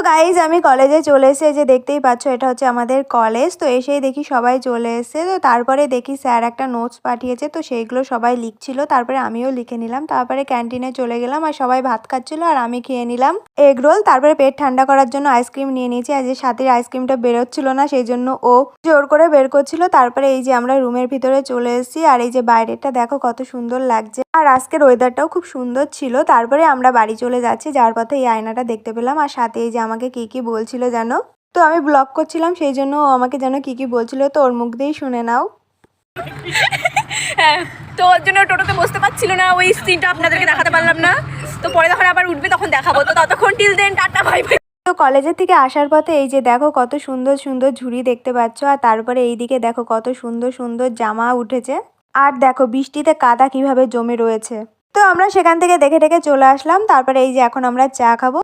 Guys আমি কলেজে চলে এসে যে দেখতেই পাচ্ছ এটা হচ্ছে আমাদের কলেজ। তো এসেই দেখি সবাই চলে এসেছে। তো তারপরে দেখি স্যার একটা নোটস পাঠিয়েছে, তো সেইগুলো সবাই লিখছিল। তারপরে আমিও লিখে নিলাম। তারপরে ক্যান্টিনে চলে গেলাম আর সবাই ভাত খাচ্ছিল আর আমি খেয়ে নিলাম এগ রোল। তারপরে পেট ঠান্ডা করার জন্য আইসক্রিম নিয়ে নিয়েছি। আর যে সাথে আইসক্রিমটা বেরোচ্ছিল না সেই জন্য ও জোর করে বের করছিল। তারপরে এই যে আমরা রুমের ভিতরে চলে এসেছি আর এই যে বাইরেটা দেখো কত সুন্দর লাগছে। আর আজকের ওয়েদারটাও খুব সুন্দর ছিল। তারপরে আমরা বাড়ি চলে যাচ্ছি, যার পথে এই আয়নাটা দেখতে পেলাম আর সাথে এই যে আমাকে কি কি বলছিল জানো। তো আমি ব্লগ করছিলাম সেই জন্য ও আমাকে যেন কি কি বলছিল, তো ওর মুখ দিয়েই শুনে নাও। হ্যাঁ, তো ওর জন্য টোটোতে বসতে পারছিল না, ওই সিনটা আপনাদেরকে দেখাতে পারলাম না। তো পরে যখন আবার উঠবে তখন দেখাবো। তো ততক্ষণ till then tata bye bye. তো কলেজের থেকে আসার পথে এই যে দেখো কত সুন্দর সুন্দর ঝুড়ি দেখতে পাচ্ছ। আর তারপরে এইদিকে দেখো কত সুন্দর সুন্দর জামা উঠেছে। আর দেখো বৃষ্টিতে কাদা কিভাবে জমে রয়েছে। তো আমরা সেখান থেকে দেখে দেখে চলে আসলাম। তারপরে এই যে এখন আমরা চা খাবো।